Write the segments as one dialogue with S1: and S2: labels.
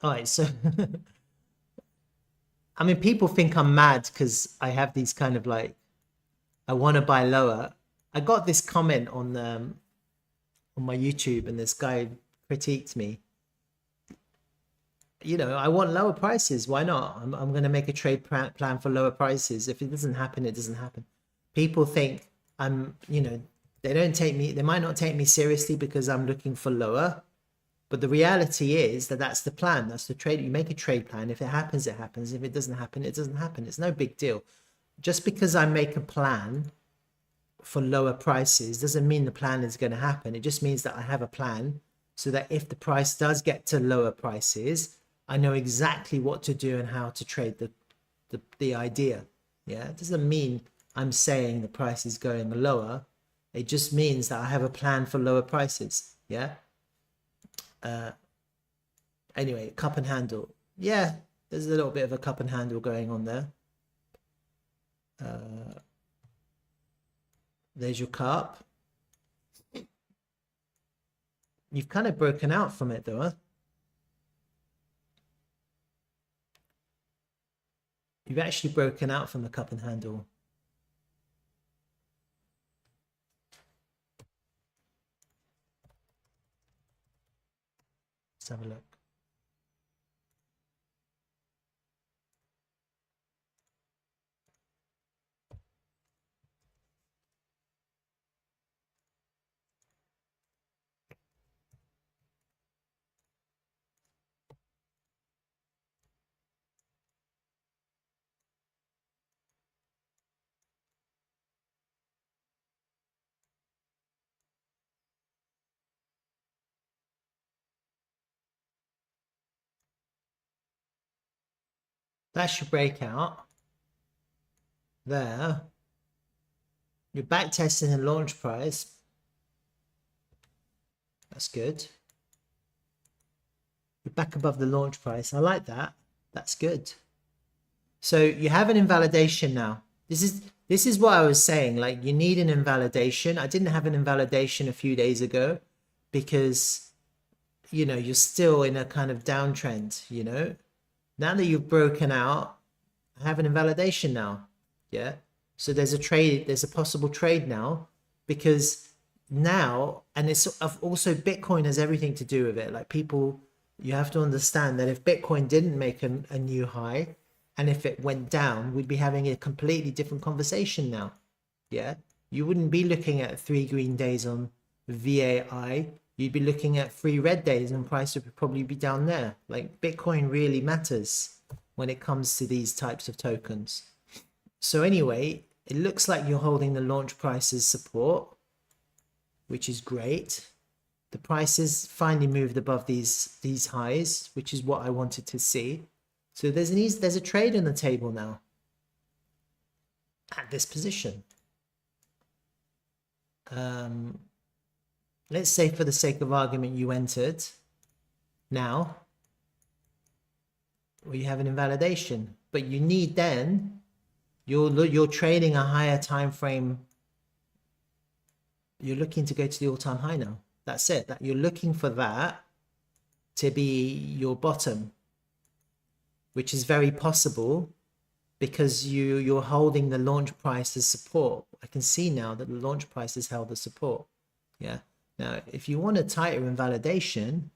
S1: All right, so I mean, people think I'm mad because I have these kind of like, I want to buy lower. I got this comment on my YouTube, and this guy critiqued me. You know, I want lower prices. Why not? I'm going to make a trade plan for lower prices. If it doesn't happen, it doesn't happen. People think I'm, you know, they don't take me, they might not take me seriously because I'm looking for lower. But the reality is that that's the plan. That's the trade. You make a trade plan. If it happens, it happens. If it doesn't happen, it doesn't happen. It's no big deal. Just because I make a plan for lower prices doesn't mean the plan is going to happen. It just means that I have a plan so that if the price does get to lower prices, I know exactly what to do and how to trade the idea. Yeah, it doesn't mean I'm saying the price is going lower. It just means that I have a plan for lower prices. Yeah. Anyway, cup and handle. Yeah, there's a little bit of a cup and handle going on there. There's your cup. You've kind of broken out from it though, huh? You've actually broken out from the cup and handle. Let's have a look. That's your breakout. There. You're back testing the launch price. That's good. You're back above the launch price. I like that. That's good. So you have an invalidation now. This is what I was saying. Like, you need an invalidation. I didn't have an invalidation a few days ago because, you know, you're still in a kind of downtrend, you know. Now that you've broken out, I have an invalidation now. Yeah. So there's a trade, there's a possible trade now, because now, and it's also Bitcoin has everything to do with it. Like, people, you have to understand that if Bitcoin didn't make a new high, and if it went down, we'd be having a completely different conversation now. Yeah. You wouldn't be looking at 3 green days on VAI. You'd be looking at 3 red days, and price would probably be down there. Like, Bitcoin really matters when it comes to these types of tokens. So anyway, it looks like you're holding the launch price as support, which is great. The prices finally moved above these highs, which is what I wanted to see. So there's a trade on the table now at this position. Let's say, for the sake of argument, you entered now, or you have an invalidation, but you need, then you're trading a higher time frame. You're looking to go to the all-time high now. That's it. That you're looking for that to be your bottom, which is very possible because you're holding the launch price as support. I can see now that the launch price is held as support. Yeah. Now, if you want a tighter invalidation,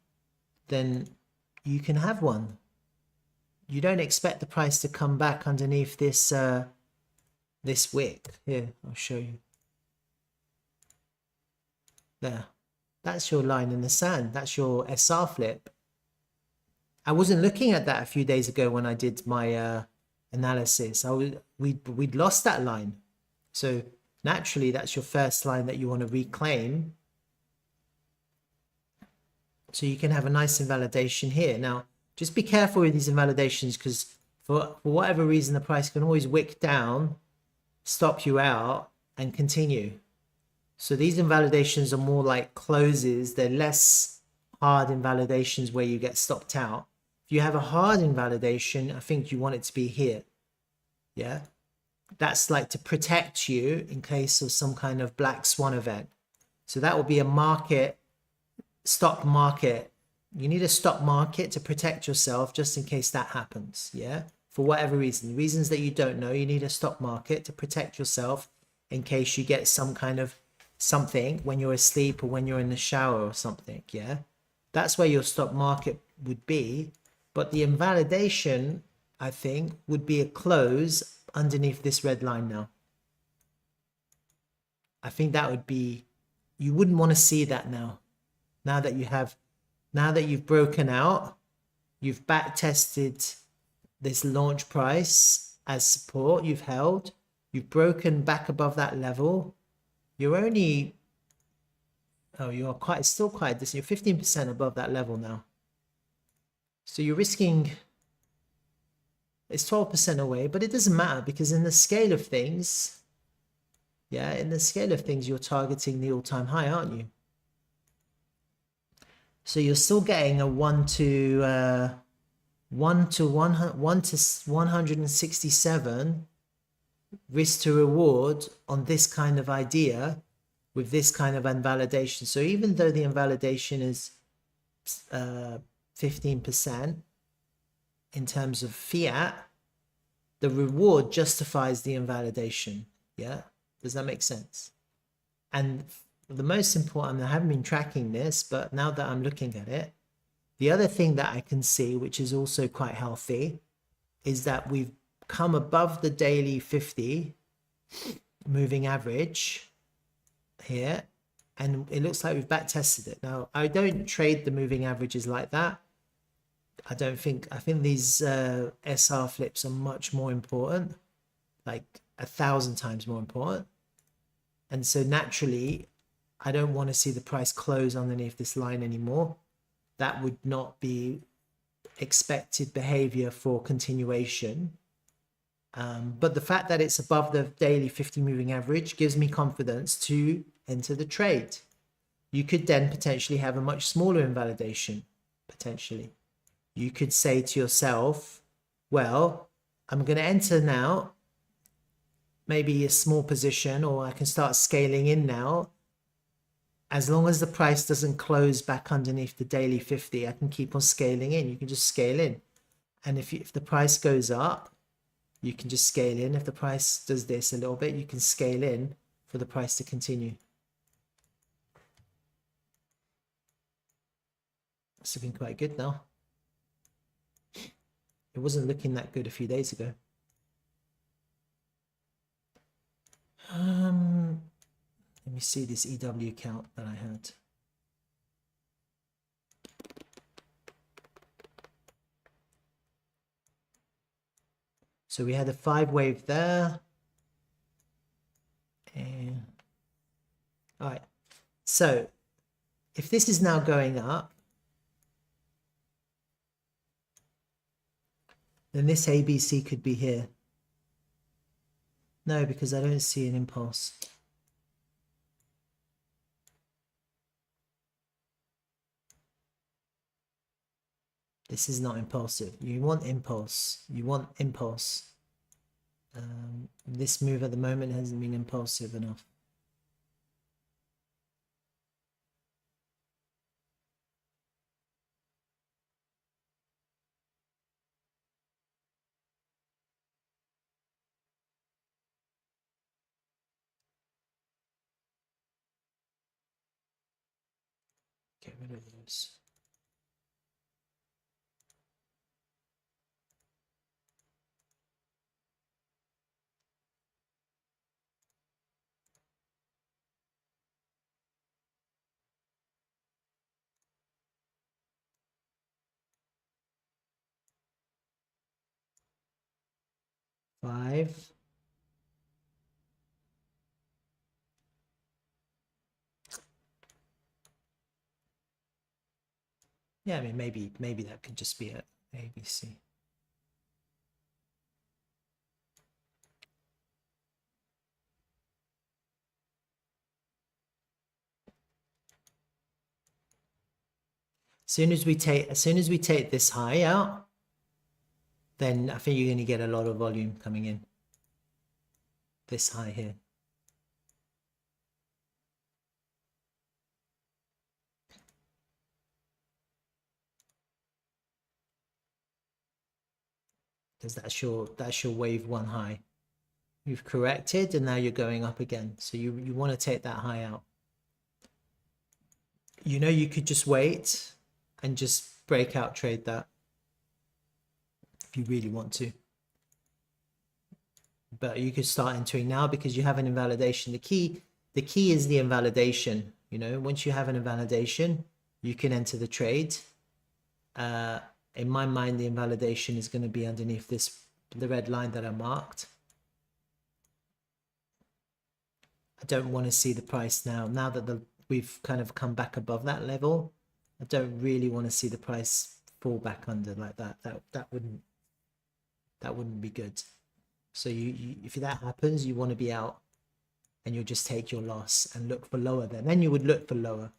S1: then you can have one. You don't expect the price to come back underneath this this wick. Here, I'll show you. There. That's your line in the sand. That's your SR flip. I wasn't looking at that a few days ago when I did my analysis. We'd lost that line. So naturally, that's your first line that you want to reclaim. So you can have a nice invalidation here. Now, just be careful with these invalidations, because for whatever reason, the price can always wick down, stop you out, and continue. So these invalidations are more like closes. They're less hard invalidations where you get stopped out. If you have a hard invalidation, I think you want it to be here. Yeah. That's like to protect you in case of some kind of black swan event. So that will be a market, stock market You need a stop market to protect yourself just in case that happens. Yeah. For whatever reason, reasons that you don't know, you need a stop market to protect yourself in case you get some kind of something when you're asleep or when you're in the shower or something. Yeah. That's where your stop market would be. But the invalidation, I think, would be a close underneath this red line now. I think that would be, you wouldn't want to see that now. Now that you've broken out, you've back tested this launch price as support, you've held, you've broken back above that level. You're only, oh, you're still quite distant. You're 15% above that level now. So you're risking, it's 12% away, but it doesn't matter because in the scale of things, yeah, in the scale of things, you're targeting the all-time high, aren't you? So you're still getting a 1 to 167 risk to reward on this kind of idea with this kind of invalidation. So even though the invalidation is 15% in terms of fiat, the reward justifies the invalidation. Yeah, does that make sense? And the most important, I haven't been tracking this, but now that I'm looking at it, the other thing that I can see, which is also quite healthy, is that we've come above the daily 50 moving average here, and it looks like we've back tested it. Now, I don't trade the moving averages like that. I think these SR flips are much more important, like 1,000 times more important. And so naturally, I don't want to see the price close underneath this line anymore. That would not be expected behavior for continuation. But the fact that it's above the daily 50 moving average gives me confidence to enter the trade. You could then potentially have a much smaller invalidation, potentially. You could say to yourself, well, I'm going to enter now, maybe a small position, or I can start scaling in now. As long as the price doesn't close back underneath the daily 50, I can keep on scaling in. You can just scale in. And if the price goes up, you can just scale in. If the price does this a little bit, you can scale in for the price to continue. It's looking quite good now. It wasn't looking that good a few days ago. Let me see this EW count that I had. So we had a 5 wave there. And all right. So if this is now going up, then this ABC could be here. No, because I don't see an impulse. This is not impulsive. You want impulse. You want impulse. This move at the moment hasn't been impulsive enough. Get rid of those. Five. Yeah, I mean, maybe that could just be it. ABC. As soon as we take this high out, then I think you're going to get a lot of volume coming in. This high here. because that's your wave one high. You've corrected and now you're going up again. So you want to take that high out. You know, you could just wait and just breakout trade that if you really want to. But you could start entering now because you have an invalidation. The key is the invalidation. You know, once you have an invalidation, you can enter the trade. In my mind, the invalidation is going to be underneath the red line that I marked. I don't want to see the price now. Now that we've kind of come back above that level, I don't really want to see the price fall back under like that. That wouldn't be good. So if that happens, you want to be out and you'll just take your loss and look for lower then you would look for lower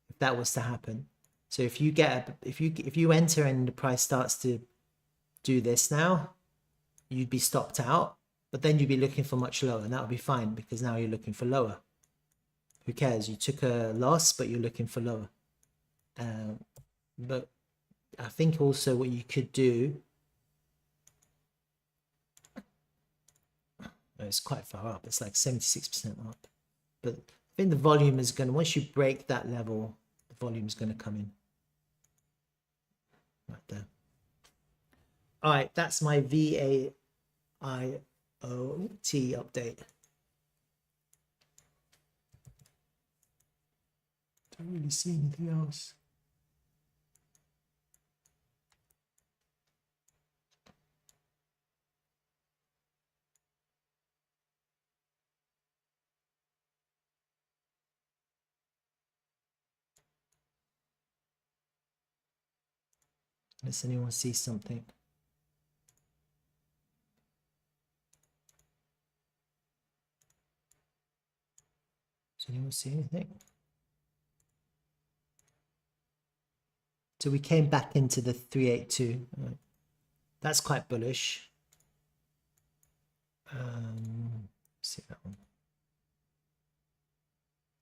S1: if that was to happen. So if you enter and the price starts to do this now, you'd be stopped out, but then you'd be looking for much lower and that would be fine because now you're looking for lower. Who cares? You took a loss, but you're looking for lower. But I think also what you could do, it's quite far up, it's like 76% up, but I think the volume is going to, once you break that level, the volume is going to come in right there. All right, that's my VAIOT update. Don't really see anything else. Does anyone see something? Does anyone see anything? So we came back into the 382. That's quite bullish. See that one.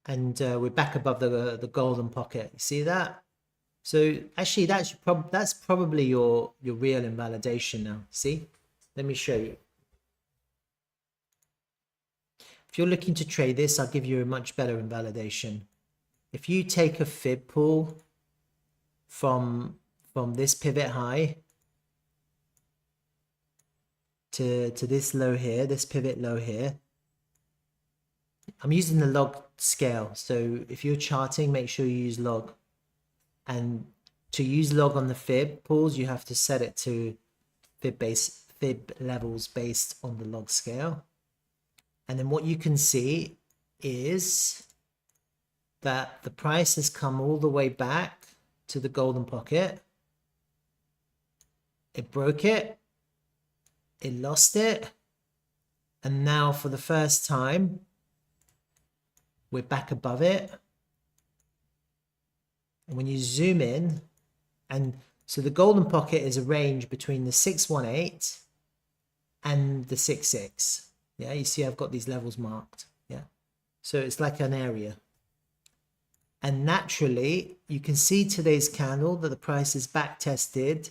S1: And we're back above the golden pocket. You see that? So actually, that's probably your real invalidation now. See? Let me show you. If you're looking to trade this, I'll give you a much better invalidation. If you take a fib pool from this pivot high to this low here, this pivot low here, I'm using the log scale. So if you're charting, make sure you use log. And to use log on the fib pools, you have to set it to fib levels based on the log scale. And then what you can see is that the price has come all the way back to the golden pocket. It broke it. It lost it. And now for the first time, we're back above it. And when you zoom in, and so the golden pocket is a range between the 618 and the 66. Yeah, you see I've got these levels marked. Yeah, so it's like an area. And naturally, you can see today's candle that the price is back tested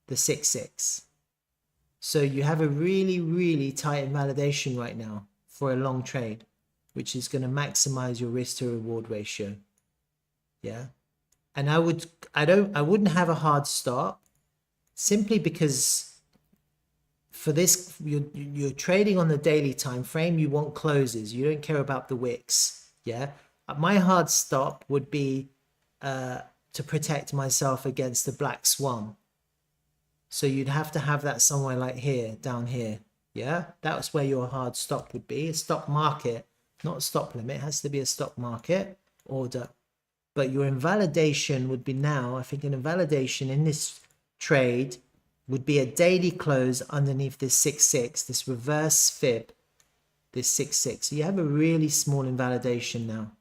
S1: the 66. So you have a really, really tight invalidation right now for a long trade, which is going to maximize your risk to reward ratio. Yeah. And I wouldn't have a hard stop simply because for this, you're trading on the daily time frame. You want closes. You don't care about the wicks. Yeah. My hard stop would be to protect myself against the black swan. So you'd have to have that somewhere like here, down here. Yeah. That's where your hard stop would be. A stop market, not a stop limit. It has to be a stop market order. But your invalidation would be now, I think an invalidation in this trade would be a daily close underneath this 6.6, this reverse fib, this 6.6. So you have a really small invalidation now.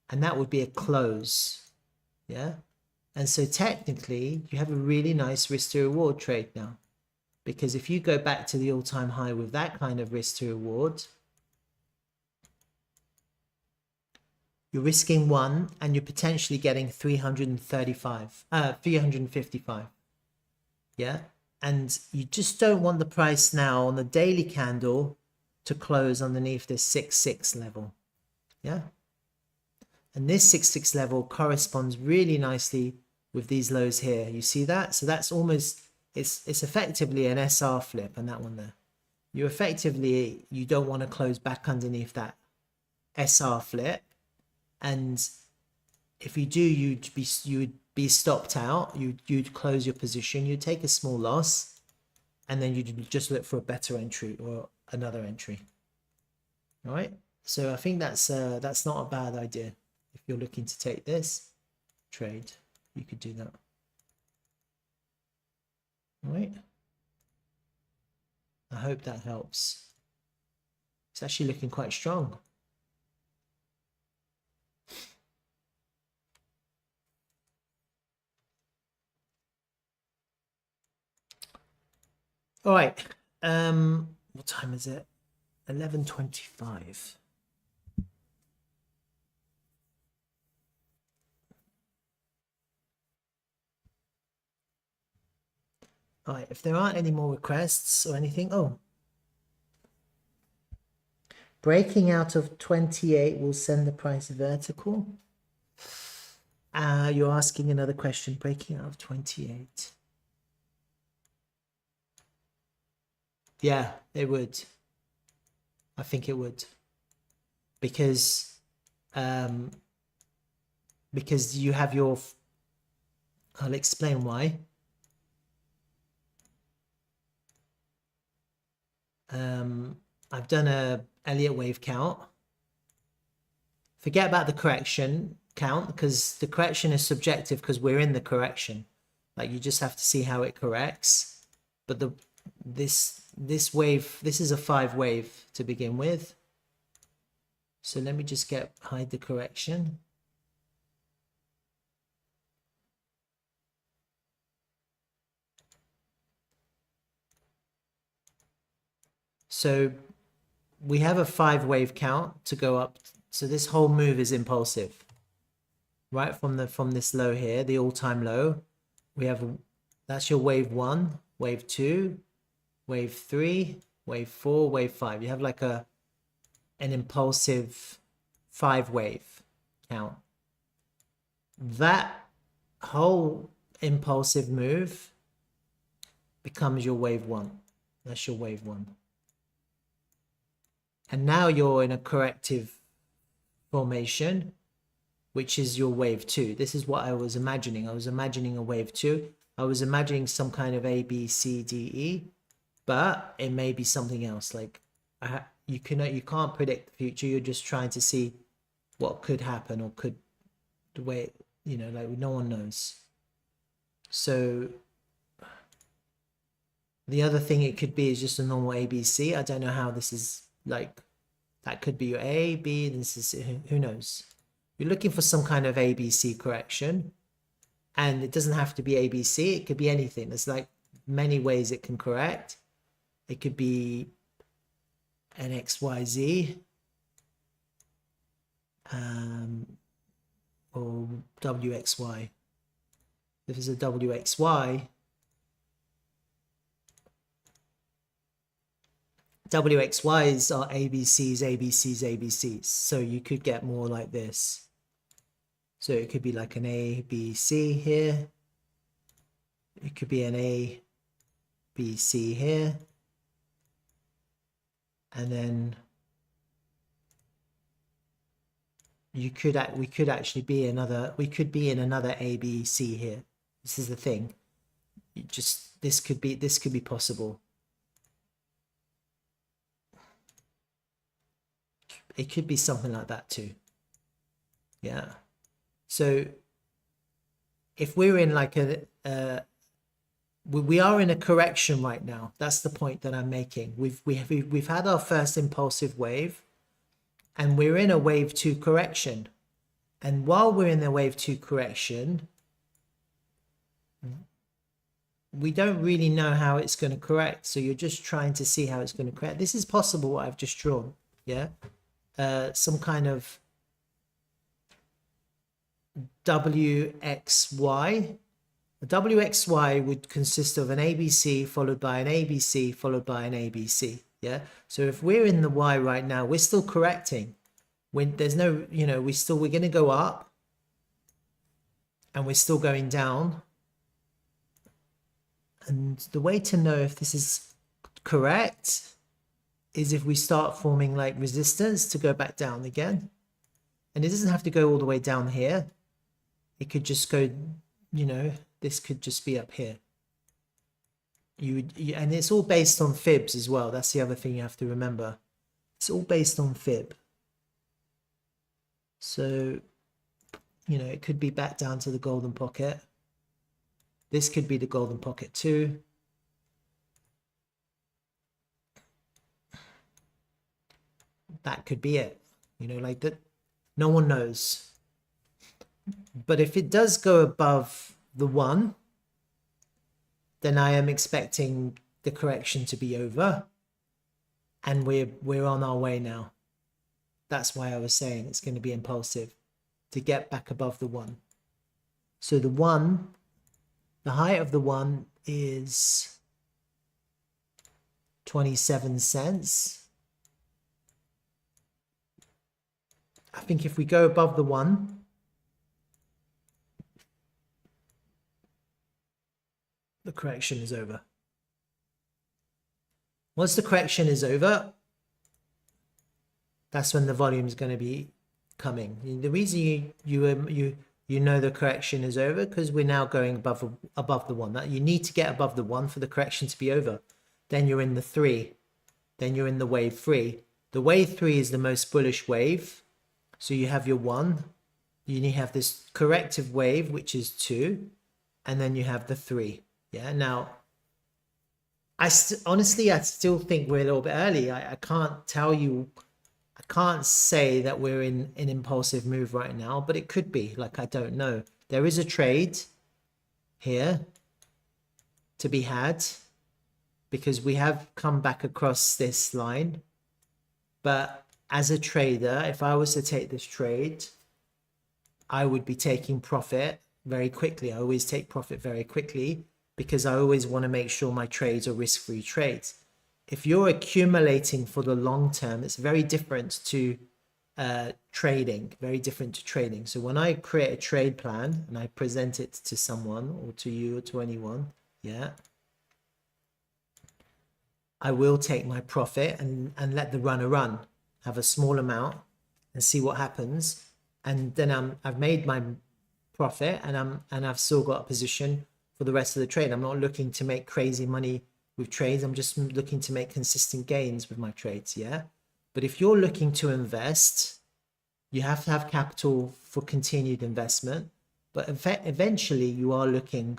S1: And that would be a close. Yeah. And so technically you have a really nice risk to reward trade now. Because if you go back to the all-time high with that kind of risk to reward, you're risking 1 and you're potentially getting 355. Yeah. And you just don't want the price now on the daily candle to close underneath this 6-6 level. Yeah. And this 6-6 level corresponds really nicely with these lows here. You see that? So that's almost, it's effectively an SR flip, and that one there. You effectively, you don't want to close back underneath that SR flip. And if you do, you would be stopped out. You'd close your position. You'd take a small loss, and then you'd just look for a better entry or another entry. All right. So I think that's not a bad idea. If you're looking to take this trade, you could do that. All right. I hope that helps. It's actually looking quite strong. All right. What time is it? 11:25. All right, if there aren't any more requests or anything, breaking out of 28 will send the price vertical. You're asking another question, breaking out of 28. Yeah, it would. I think it would. Because you have your, I'll explain why. I've done a Elliott wave count. Forget about the correction count, because the correction is subjective because we're in the correction. Like, you just have to see how it corrects. But this wave, this is a 5 wave to begin with. So let me just hide the correction. So we have a 5 wave count to go up. So this whole move is impulsive, right? From this low here, the all-time low, we have, that's your wave 1, wave 2, wave 3, wave 4, wave 5. You have like an impulsive 5 wave count. That whole impulsive move becomes your wave 1. That's your wave 1. And now you're in a corrective formation, which is your wave 2. This is what I was imagining. I was imagining a wave 2. I was imagining some kind of A, B, C, D, E, but it may be something else. Like, you can't predict the future. You're just trying to see what could happen, or could, the way, you know, like, no one knows. So the other thing it could be is just a normal ABC. I don't know how this is, like, that could be your A, B, this is, who knows? You're looking for some kind of ABC correction, and it doesn't have to be ABC. It could be anything. There's like many ways it can correct. It could be an XYZ, or WXY. If it's a WXY, WXYs are ABCs, ABCs, ABCs. So you could get more like this. So it could be like an A, B, C here. It could be an A, B, C here. And then we could actually be we could be in another A, B, C here. This is the thing. This could be possible. It could be something like that too. Yeah. So if we're in like we are in a correction right now. That's the point that I'm making. We've had our first impulsive wave, and we're in a wave 2 correction. And while we're in the wave 2 correction, we don't really know how it's going to correct. So you're just trying to see how it's going to correct. This is possible, what I've just drawn. Yeah. Some kind of WXY A WXY would consist of an ABC followed by an ABC followed by an ABC. Yeah. So if we're in the Y right now, we're still correcting. When there's no, you know, we're going to go up and we're still going down. And the way to know if this is correct is if we start forming like resistance to go back down again. And it doesn't have to go all the way down here. It could just go, you know, this could just be up here. And it's all based on fibs as well. That's the other thing you have to remember. It's all based on fib. So, you know, it could be back down to the golden pocket. This could be the golden pocket too. That could be it. You know, like that. No one knows. But if it does go above the 1, then I am expecting the correction to be over. And we're on our way now. That's why I was saying it's going to be impulsive to get back above the 1. So the 1, the height of the 1 is 27 cents. I think if we go above the 1, the correction is over. Once the correction is over, that's when the volume is going to be coming. The reason you know the correction is over because we're now going above the 1. That you need to get above the 1 for the correction to be over. Then you're in the 3. Then you're in the wave 3. The wave 3 is the most bullish wave. So you have your 1. You have this corrective wave, which is 2, and then you have the 3. Yeah. Now, honestly, I still think we're a little bit early. I can't tell you. I can't say that we're in an impulsive move right now, but it could be. Like, I don't know. There is a trade here to be had because we have come back across this line. But as a trader, if I was to take this trade, I would be taking profit very quickly. I always take profit very quickly because I always want to make sure my trades are risk-free trades. If you're accumulating for the long term, it's very different to trading, very different to trading. So when I create a trade plan and I present it to someone or to you or to anyone, yeah, I will take my profit and let the runner run, have a small amount and see what happens. And then I've made my profit and I've still got a position for the rest of the trade. I'm not looking to make crazy money with trades. I'm just looking to make consistent gains with my trades. Yeah. But if you're looking to invest, you have to have capital for continued investment. But eventually you are looking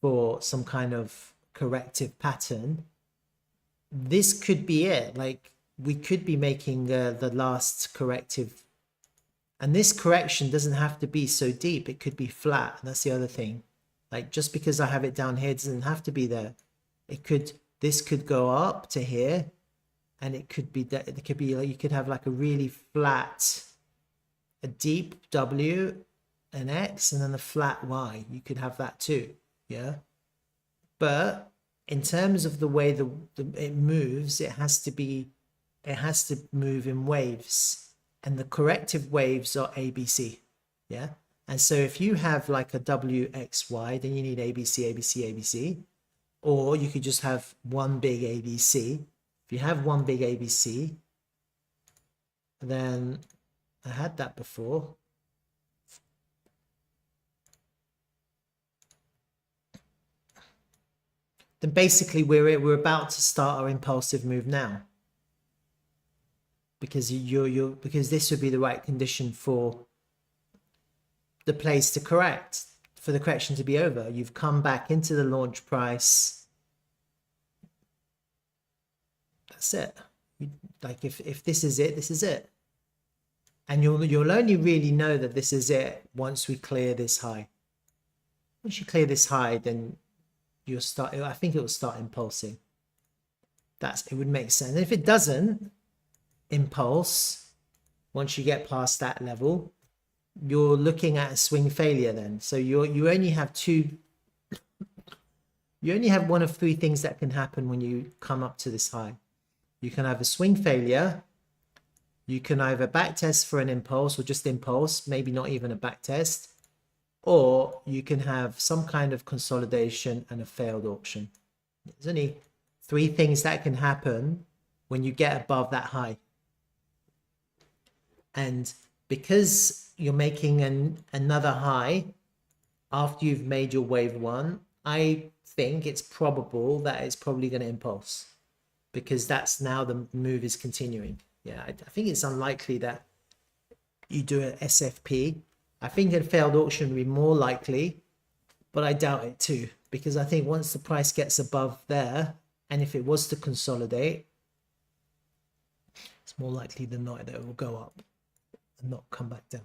S1: for some kind of corrective pattern. This could be it. Like we could be making the last corrective. And this correction doesn't have to be so deep. It could be flat. That's the other thing. Like just because I have it down here, it doesn't have to be there. This could go up to here, and it could be that it could be like you could have like a really flat, a deep W, an X, and then a flat Y. You could have that too. Yeah. But in terms of the way it moves, it has to move in waves. And the corrective waves are ABC, yeah? And so if you have like a WXY, then you need ABC, ABC, ABC. Or you could just have one big ABC. If you have one big ABC, then I had that before. Then basically we're about to start our impulsive move now. Because because this would be the right condition for the place to correct, for the correction to be over. You've come back into the launch price. That's it. Like if this is it, this is it. And you'll only really know that this is it once we clear this high. Once you clear this high, then you'll start. I think it will start impulsing. It would make sense. And if it doesn't impulse, once you get past that level, you're looking at a swing failure then. So you only have two you only have one of three things that can happen when you come up to this high. You can have a swing failure, you can either backtest for an impulse or just impulse, maybe not even a backtest, or you can have some kind of consolidation and a failed auction. There's only three things that can happen when you get above that high. And because you're making another high after you've made your wave one, I think it's probable that it's probably going to impulse, because that's now the move is continuing. Yeah, I think it's unlikely that you do an SFP. I think a failed auction would be more likely, but I doubt it too, because I think once the price gets above there, and if it was to consolidate, it's more likely than not that it will go up and not come back down.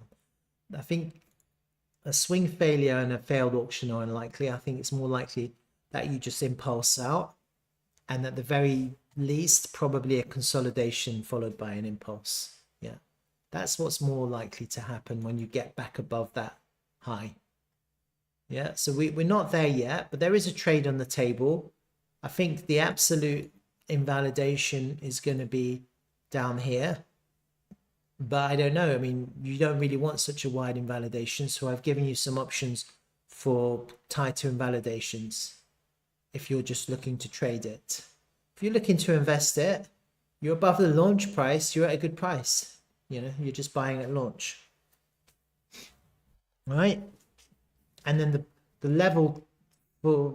S1: I think a swing failure and a failed auction are unlikely. I think it's more likely that you just impulse out, and at the very least probably a consolidation followed by an impulse. Yeah, that's what's more likely to happen when you get back above that high. Yeah, so we're not there yet, but there is a trade on the table. I think the absolute invalidation is going to be down here, but I don't know. I mean, you don't really want such a wide invalidation, so I've given you some options for tighter invalidations if you're just looking to trade it. If you're looking to invest it, you're above the launch price, you're at a good price. You know, you're just buying at launch. All right? And then the level for